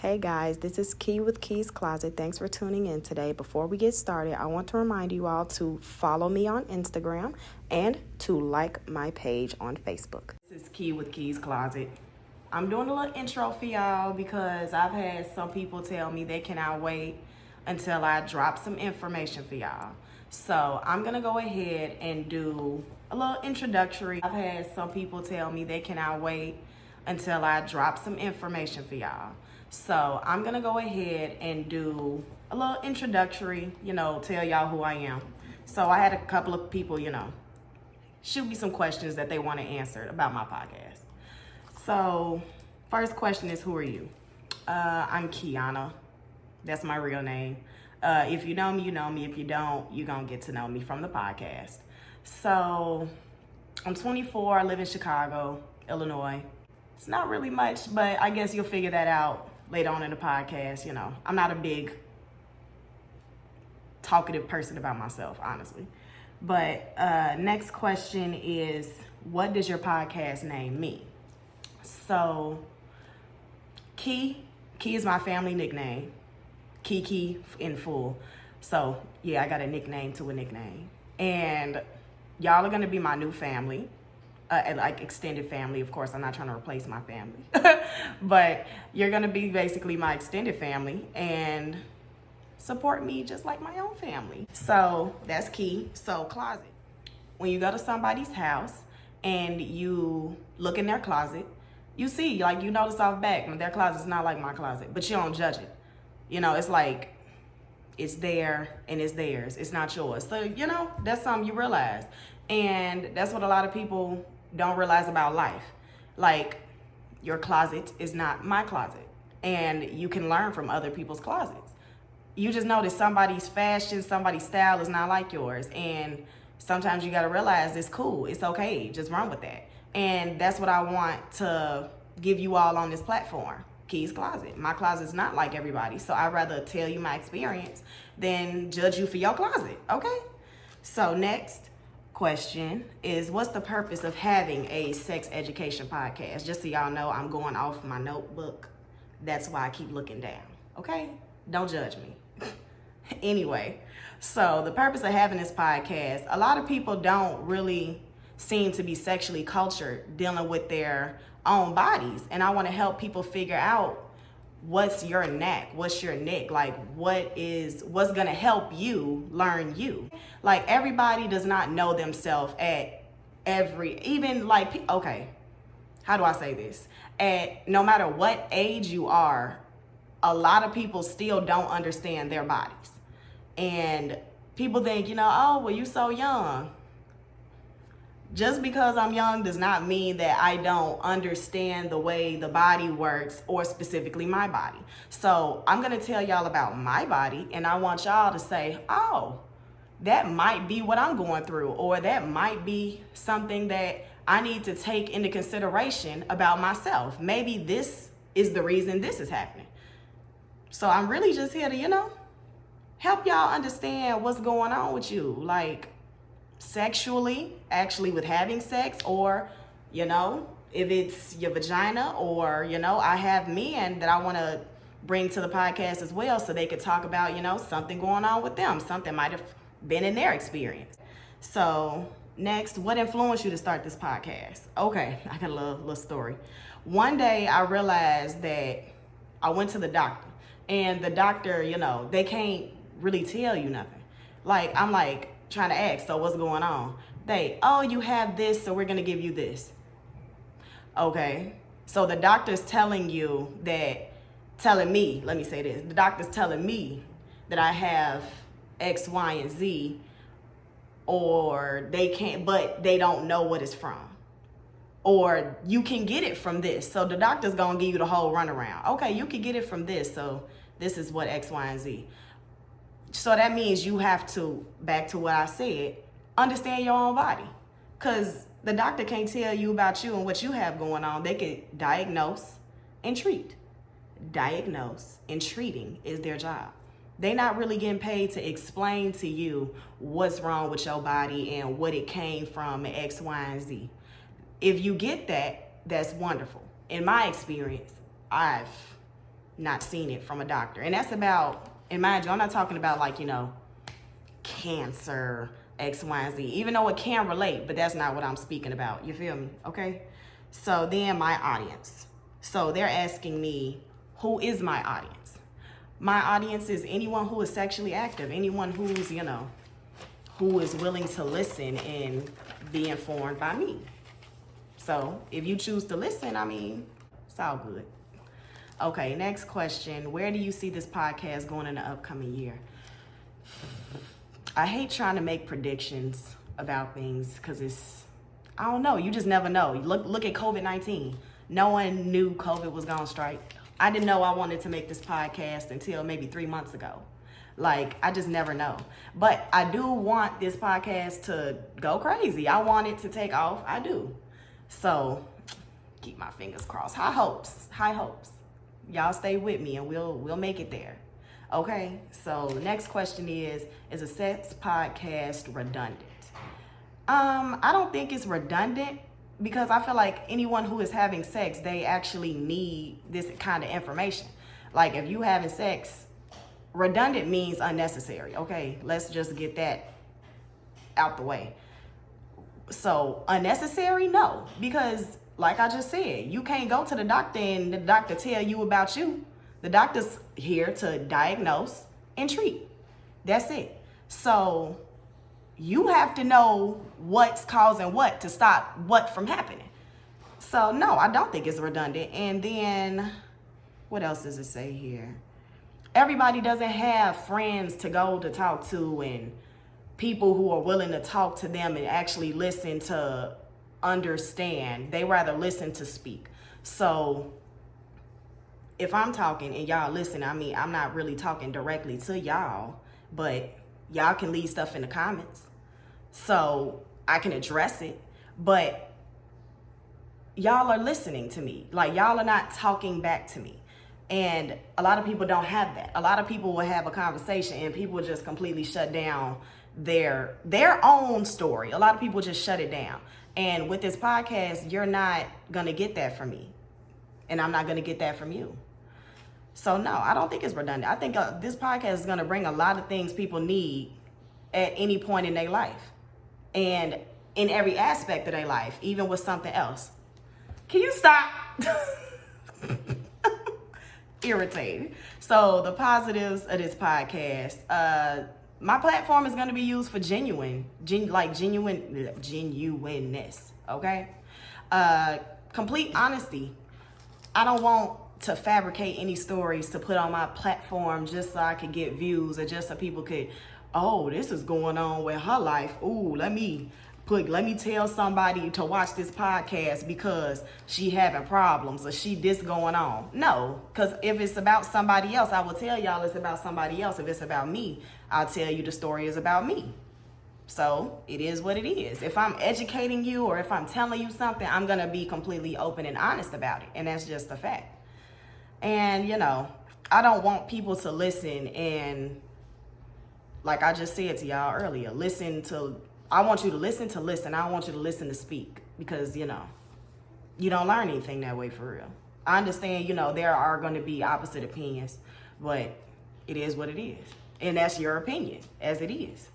Hey guys, this is Key with Key's Closet. Thanks for tuning in today. Before we get started, I want to remind you all to follow me on Instagram and to like my page on Facebook. This is Key with Key's Closet. I'm doing a little intro for y'all because I've had some people tell me they cannot wait until I drop some information for y'all. So I'm going to go ahead and do a little introductory. I've had some people tell me they cannot wait until I drop some information for y'all. So I'm gonna go ahead and do a little introductory, tell y'all who I am. So I had a couple of people, shoot me some questions that they want to answer about my podcast. So first question is, who are you? I'm Kiana. That's my real name. If you know me, you know me. If you don't, you're gonna get to know me from the podcast. So I'm 24, I live in Chicago, Illinois. It's not really much, but I guess you'll figure that out later on in the podcast. I'm not a big talkative person about myself, honestly. But next question is, what does your podcast name mean? So Key is my family nickname. Kiki in full. So yeah, I got a nickname to a nickname. And y'all are gonna be my new family. Like extended family. Of course, I'm not trying to replace my family, but you're gonna be basically my extended family and support me just like my own family. So that's Key. So closet. When you go to somebody's house and you look in their closet, you see, you notice off back, their closet's not like my closet, but you don't judge it. It's like, it's there and it's theirs. It's not yours. So, that's something you realize. And that's what a lot of people don't realize about life. Like, your closet is not my closet. And you can learn from other people's closets. You just notice somebody's fashion, somebody's style is not like yours. And sometimes you got to realize it's cool. It's okay. Just run with that. And that's what I want to give you all on this platform. Key's Closet. My closet's not like everybody. So I'd rather tell you my experience than judge you for your closet. Okay? So next question is, what's the purpose of having a sex education podcast? Just so y'all know, I'm going off my notebook. That's why I keep looking down. Okay? Don't judge me. Anyway, so the purpose of having this podcast, a lot of people don't really seem to be sexually cultured dealing with their own bodies. And I want to help people figure out what's your knack, what's your nick, like what's going to help you learn you. Like, everybody does not know themselves at okay, how do I say this? No matter what age you are, a lot of people still don't understand their bodies. And people think, oh, well, you so young. Just because I'm young does not mean that I don't understand the way the body works, or specifically my body. So I'm going to tell y'all about my body, and I want y'all to say, oh, that might be what I'm going through, or that might be something that I need to take into consideration about myself. Maybe this is the reason this is happening. So I'm really just here to, help y'all understand what's going on with you. Like, sexually, actually with having sex, or if it's your vagina, or I have men that I want to bring to the podcast as well, so they could talk about something going on with them, something might have been in their experience. So next, what influenced you to start this podcast? Okay, I got a little story. One day I realized that I went to the doctor, and the doctor, they can't really tell you nothing. I'm trying to ask, so what's going on? You have this, so we're going to give you this. Okay. So the doctor's telling me, let me say this. The doctor's telling me that I have X, Y, and Z, or they can't, but they don't know what it's from. Or you can get it from this. So the doctor's going to give you the whole runaround. Okay, you can get it from this. So this is what X, Y, and Z. So that means you have to, back to what I said, understand your own body. Because the doctor can't tell you about you and what you have going on. They can diagnose and treat. Diagnose and treating is their job. They're not really getting paid to explain to you what's wrong with your body and what it came from and X, Y, and Z. If you get that, that's wonderful. In my experience, I've not seen it from a doctor. And that's about, and mind you, I'm not talking about like, cancer, X, Y, and Z, even though it can relate, but that's not what I'm speaking about. You feel me? Okay. So then my audience. So they're asking me, who is my audience? My audience is anyone who is sexually active, anyone who's, who is willing to listen and be informed by me. So if you choose to listen, it's all good. Okay, next question. Where do you see this podcast going in the upcoming year? I hate trying to make predictions about things because I don't know. You just never know. Look at COVID-19. No one knew COVID was gonna strike. I didn't know I wanted to make this podcast until maybe 3 months ago. Like, I just never know. But I do want this podcast to go crazy. I want it to take off. I do. So keep my fingers crossed. High hopes. Y'all stay with me and we'll make it there. Okay, so the next question is a sex podcast redundant? I don't think it's redundant because I feel like anyone who is having sex, they actually need this kind of information. Like if you having sex, redundant means unnecessary. Okay, let's just get that out the way. So unnecessary, no, because like I just said, you can't go to the doctor and the doctor tell you about you. The doctor's here to diagnose and treat. That's it. So you have to know what's causing what to stop what from happening. So no, I don't think it's redundant. And then what else does it say here? Everybody doesn't have friends to go to talk to and people who are willing to talk to them and actually listen to understand. They rather listen to speak. So if I'm talking and y'all listen, I'm not really talking directly to y'all, but y'all can leave stuff in the comments so I can address it. But y'all are listening to me. Like, y'all are not talking back to me. And a lot of people don't have that. A lot of people will have a conversation and people just completely shut down their own story. A lot of people just shut it down. And with this podcast, you're not going to get that from me. And I'm not going to get that from you. So no, I don't think it's redundant. I think this podcast is going to bring a lot of things people need at any point in their life. And in every aspect of their life, even with something else. Can you stop? Irritated. So the positives of this podcast, my platform is going to be used for genuineness, okay? Complete honesty. I don't want to fabricate any stories to put on my platform just so I could get views or just so people could, oh, this is going on with her life. Ooh, let me tell somebody to watch this podcast because she having problems or she this going on. No, because if it's about somebody else, I will tell y'all it's about somebody else. If it's about me, I'll tell you the story is about me. So it is what it is. If I'm educating you or if I'm telling you something, I'm going to be completely open and honest about it. And that's just a fact. And, I don't want people to listen and, like I just said to y'all earlier, I want you to listen to listen. I don't want you to listen to speak because, you don't learn anything that way for real. I understand, there are going to be opposite opinions, but it is what it is. And that's your opinion as it is.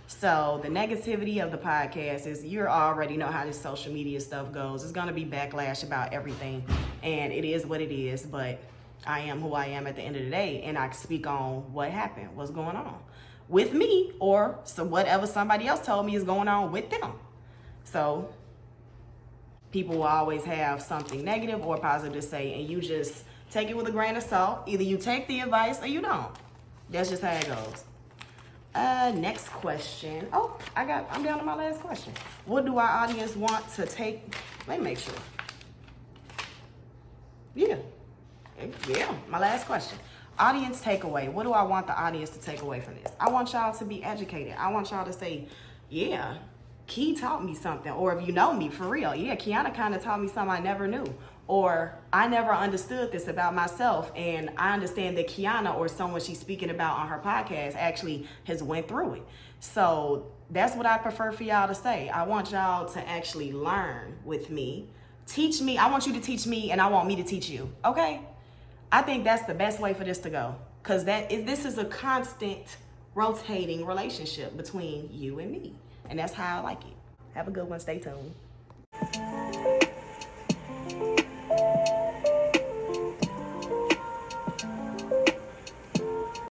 So the negativity of the podcast is you already know how this social media stuff goes. It's going to be backlash about everything. And it is what it is. But I am who I am at the end of the day. And I speak on what happened, what's going on with me or so whatever somebody else told me is going on with them. So people will always have something negative or positive to say. And you just take it with a grain of salt. Either you take the advice or you don't. That's just how it goes. Next question. Oh, I'm down to my last question. What do our audience want to take? Let me make sure. Yeah, my last question. Audience takeaway. What do I want the audience to take away from this? I want y'all to be educated. I want y'all to say, yeah, Key taught me something. Or if you know me, for real, yeah, Kiana kind of taught me something I never knew. Or I never understood this about myself, and I understand that Kiana or someone she's speaking about on her podcast actually has went through it. So that's what I prefer for y'all to say. I want y'all to actually learn with me. Teach me. I want you to teach me, and I want me to teach you, okay? I think that's the best way for this to go, because this is a constant rotating relationship between you and me, and that's how I like it. Have a good one. Stay tuned.